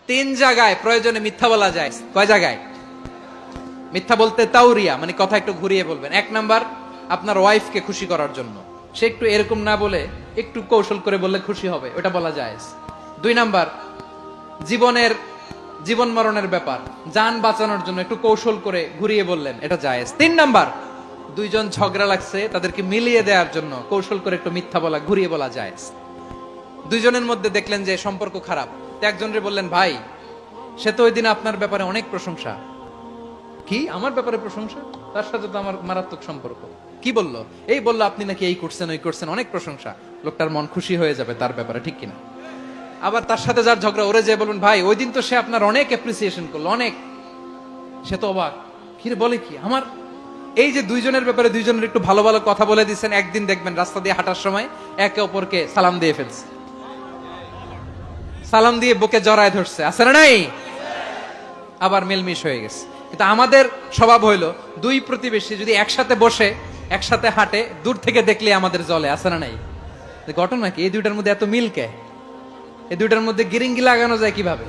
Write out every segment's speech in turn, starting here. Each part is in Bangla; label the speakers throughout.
Speaker 1: তিন জায়গায় প্রয়োজনে মিথ্যা বলা যায়। কয় জায়গায় মিথ্যা বলতে? তাওরিয়া, মানে কথা একটু ঘুরিয়ে বলবেন। এক নাম্বার, আপনার ওয়াইফকে খুশি করার জন্য, সে একটু এরকম না বলে একটু কৌশল করে বললে খুশি হবে, ওটা বলা যায়। দুই নাম্বার, জীবন মরণের ব্যাপার, জান বাঁচানোর জন্য একটু কৌশল করে ঘুরিয়ে বললেন, এটা জায়েজ। তিন নাম্বার, দুইজন ঝগড়া লাগছে, তাদেরকে মিলিয়ে দেওয়ার জন্য কৌশল করে একটু মিথ্যা বলা, ঘুরিয়ে বলা জায়েজ। দুইজনের মধ্যে দেখলেন যে সম্পর্ক খারাপ, একজনরে বললেন, ভাই সে তো ওই দিন আপনার ব্যাপারে অনেক প্রশংসা। কি আমার ব্যাপারে প্রশংসা? তার সাথে তো আমার মারাত্মক সম্পর্ক। কি বললো? এই বললো আপনি নাকি এই করছেন ওই করছেন, অনেক প্রশংসা। লোকটার মন খুশি হয়ে যাবে তার ব্যাপারে, ঠিক কিনা? আবার তার সাথে যার ঝগড়া, ওরে যে বলবেন, ভাই ওই দিন তো সে আপনার অনেক অ্যাপ্রিসিয়েশন করলো, অনেক। সে তো অবাক, কি রে বলে কি আমার? এই যে দুইজনের ব্যাপারে দুইজনের একটু ভালো ভালো কথা বলে দিচ্ছেন, একদিন দেখবেন রাস্তা দিয়ে হাঁটার সময় একে অপরকে সালাম দিয়ে ফেলছে, সালাম দিয়ে বুকে জড়ায় ধরছে, আছে না নাই? আবার মিলমিশ হয়ে গেছে। কিন্তু আমাদের স্বভাব হইলো, দুই প্রতিবেশী যদি একসাথে বসে একসাথে হাঁটে, দূর থেকে দেখলে আমাদের জলে, আছে না নাই? ঘটনা কি? এই দুইটার মধ্যে এত মিল কে? এই দুইটার মধ্যে গিরিঙ্গি লাগানো যায় কিভাবে?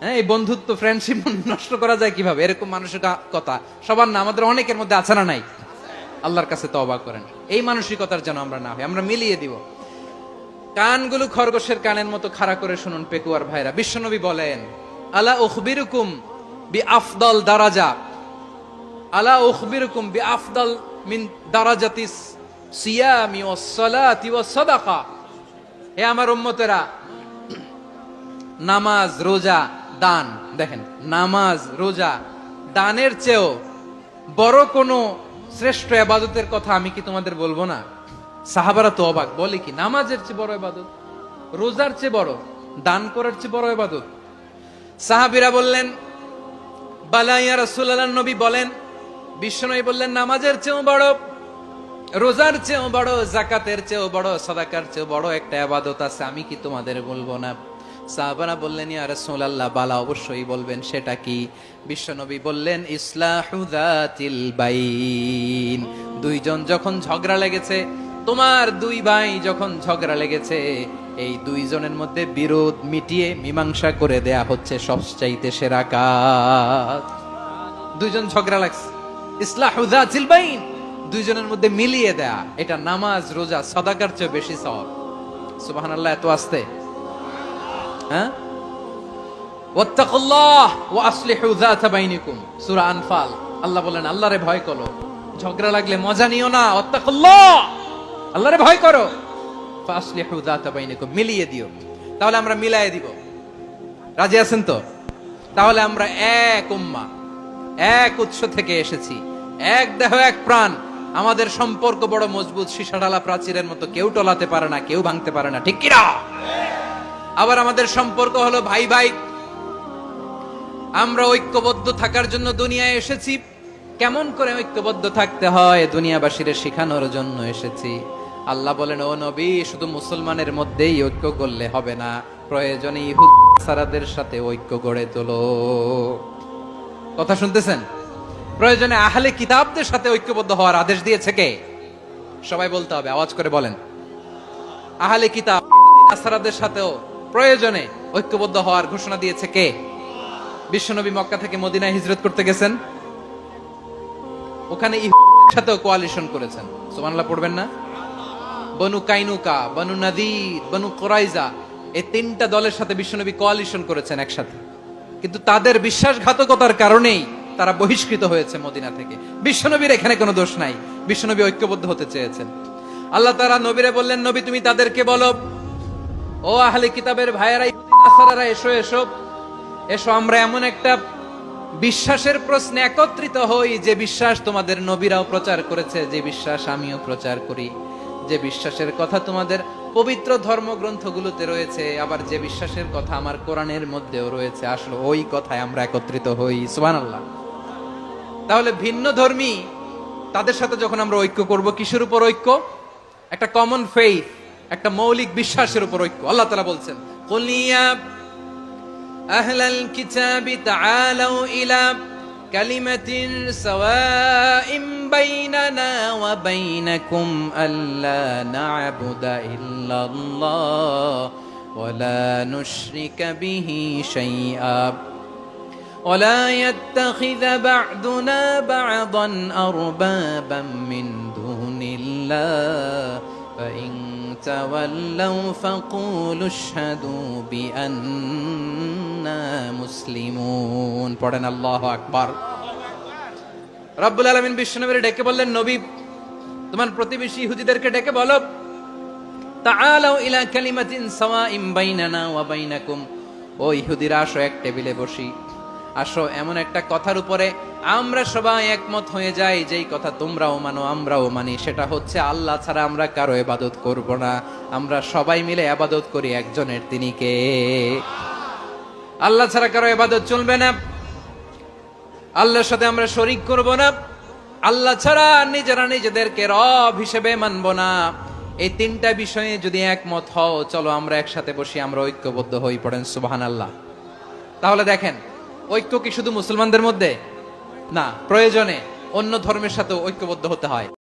Speaker 1: হ্যাঁ, এই বন্ধুত্ব ফ্রেন্ডশিপ নষ্ট করা যায় কিভাবে? এরকম মানসিকতা সবার না, আমাদের অনেকের মধ্যে আছে না নাই? আল্লাহর কাছে তওবা করেন, এই মানসিকতার যেন আমরা না হই, আমরা মিলিয়ে দিব। কানগুলো খরগোশের কানের মতো খাড়া করে শুনুন পেকুয়ার ভাইরা। বিশ্বনবী বলেন, আলা উখবিরুকুম বিআফদাল দারাজা, আলা উখবিরুকুম বিআফদাল মিন দারাজাতিস সিয়ামি ওয়াস সালাতি ওয়াস সাদাকা। হে আমার উম্মতেরা, নামাজ, রোজা, দান, দেখেন নামাজ, রোজা, দানের চেয়েও বড় কোন শ্রেষ্ঠ ইবাদতের কথা আমি কি তোমাদের বলবো না? সাহাবারা তো অবাক, বলে কি নামাজের চেয়ে বড় ইবাদত, রোজার চেয়ে বড়, দান করার চেয়ে বড় ইবাদত? সাহাবীরা বললেন, বালা ইয়া রাসূলুল্লাহ। নবী বলেন, বিশ্বনবী বললেন, নামাজের চেয়েও বড়, রোজার চেয়েও বড়, যাকাতের চেয়েও বড়, সাদাকার চেয়েও বড় একটা ইবাদত আছে, আমি কি তোমাদের বলবো না? সাহাবারা বললেন, ইয়া রাসূলুল্লাহ, বালা, অবশ্যই বলবেন, সেটা কি? বিশ্বনবী বললেন, ইসলাহু যাতিল বাইন। দুইজন যখন ঝগড়া লেগেছে, তোমার দুই ভাই যখন ঝগড়া লেগেছে, এই দুইজনের মধ্যে বিরোধ মিটিয়ে মীমাংসা করে দেয়া হচ্ছে সবচাইতে সেরা কাজ। দুইজন ঝগড়া লাগছে, ইসলাহু যাতিল বাইন, দুইজনের মধ্যে মিলিয়ে দেয়া, এটা নামাজ, রোজা, সাদাকার চেয়ে বেশি সওয়াব। সুবহানাল্লাহ, এত আস্তে, হ্যাঁ? ওয়াত্তাকুল্লাহ ওয়া আসলিহু যাতা বাইনিকুম, সূরা আনফাল। আল্লাহ বলেন, আল্লাহরে ভয় করো, ঝগড়া লাগলে মজা নিও না, ওয়াত্তাকুল্লাহ, আল্লাহরে ভয় করো, ফাসলিহু যাতা বাইনিকুম, মিলিয়ে দিও। তাহলে আমরা মিলায়ে দিব, রাজি আছেন তো? তাহলে আমরা এক উম্মাহ, এক উৎস থেকে এসেছি, এক দেহ এক প্রাণ, আমাদের সম্পর্ক বড় মজবুত, সীসাঢালা প্রাচীরের মতো, কেউ টলাতে পারে না, কেউ ভাঙতে পারে না, ঠিক কি না? আবার আমাদের সম্পর্ক হলো ভাই ভাই, আমরা ঐক্যবদ্ধ থাকার জন্য দুনিয়ায় এসেছি। কেমন করে ঐক্যবদ্ধ থাকতে হয় দুনিয়াবাসীর শেখানোর জন্য এসেছি। আল্লাহ বলেন, ও নবী, শুধু মুসলমানের মধ্যেই ঐক্য করলে হবে না, প্রয়োজনে ইহুদ নাসারাদের সাথে ঐক্য গড়ে তোলো। কথা শুনতেছেন? প্রয়োজনে আহলে কিতাবদের সাথে ঐক্যবদ্ধ হওয়ার আদেশ দিয়েছে কে? সবাই বলতে হবে, আওয়াজ করে বলেন। আহলে কিতাব নাসারাদের সাথেও প্রয়োজনে ঐক্যবদ্ধ হওয়ার ঘোষণা দিয়েছে কে? বিশ্বনবী মক্কা থেকে মদিনায় হিজরত করতে গেছেন, ওখানে ইহুদের সাথেও কোয়ালিশন করেছেন। সুবহানাল্লাহ পড়বেন না? বনু কাইনুকা, বনু নাদির, বনু কুরাইজা, এই তিনটা দলের সাথে বিশ্বনবী কোয়ালিশন করেছেন একসাথে। কিন্তু তাদের বিশ্বাসঘাতকতার কারণেই তারা বহিষ্কৃত হয়েছে মদিনা থেকে। বিশ্বনবীর এখানে কোনো দোষ নাই, বিশ্বনবী ঐক্যবদ্ধ হতে চেয়েছেন। আল্লাহ তাআলা নবীরে বললেন, নবী তুমি তাদেরকে বলো, ও আহলে কিতাবের ভাইয়েরা, ইহুদি নাসারারা, এসো এসো এসো, আমরা এমন একটা বিশ্বাসের প্রশ্নে একত্রিত হই, যে বিশ্বাস তোমাদের নবীরাও প্রচার করেছে, যে বিশ্বাস আমিও প্রচার করি, যে বিশ্বাসের কথা তোমাদের পবিত্র ধর্মগ্রন্থগুলোতে রয়েছে, আবার যে বিশ্বাসের কথা আমার কোরআনের মধ্যেও রয়েছে, আসলে ওই কথায় আমরা একত্রিত হই। সুবহানাল্লাহ। তাহলে ভিন্ন ধর্মী তাদের সাথে যখন আমরা ঐক্য করব, কিসের উপর ঐক্য? একটা কমন ফেইথ, একটা মৌলিক বিশ্বাসের উপর ঐক্য। আল্লাহ তাআলা বলছেন, কুল ইয়া আহলাল কিতাবি তাআলাউ ইলা কালিমাতিন সাওয়াইম বাইনানা ওয়া বাইনাকুম আল্লা না'বুদা ইল্লাল্লাহ ولا نشرك به شيئا ولا يتخذ بعضنا بعضا أربابا من دون الله فإن تولوا فقولوا اشهدوا بأننا মুসলিমুন। পড়েন আল্লাহু আকবার। রব্বুল আলামিন বিশ্বনবীকে ডেকে বললেন, নবী তোমার প্রতিবেশী ইহুদিদেরকে ডেকে বলো, তাআলাউ ইলা কালিমাতিন সাওয়াইন বাইনানা ওয়া বাইনাকুম, ও ইহুদিরা আসো এক টেবিলে বসি, আসো এমন একটা কথার উপরে আমরা সবাই একমত হয়ে যাই, যেই কথা তোমরাও মানো আমরাও মানি, সেটা হচ্ছে আল্লাহ ছাড়া আমরা কারো ইবাদত করব না, আমরা সবাই মিলে ইবাদত করি একজনের, তিনি কে? আল্লাহ ছাড়া কারো ইবাদত চলবে না, আল্লাহর সাথে আমরা শরীক করব না, আল্লাহ ছাড়া নিজেরা নিজেদেরকে রব হিসেবে মানব না। এই তিনটা বিষয়ে যদি একমত হও, চলো আমরা একসাথে বসি, আমরা ঐক্যবদ্ধ হই। পড়েন সুবহানাল্লাহ। তাহলে দেখেন, ঐক্য কি শুধু মুসলমানদের মধ্যে না, প্রয়োজনে অন্য ধর্মের সাথে ঐক্যবদ্ধ হতে হয়।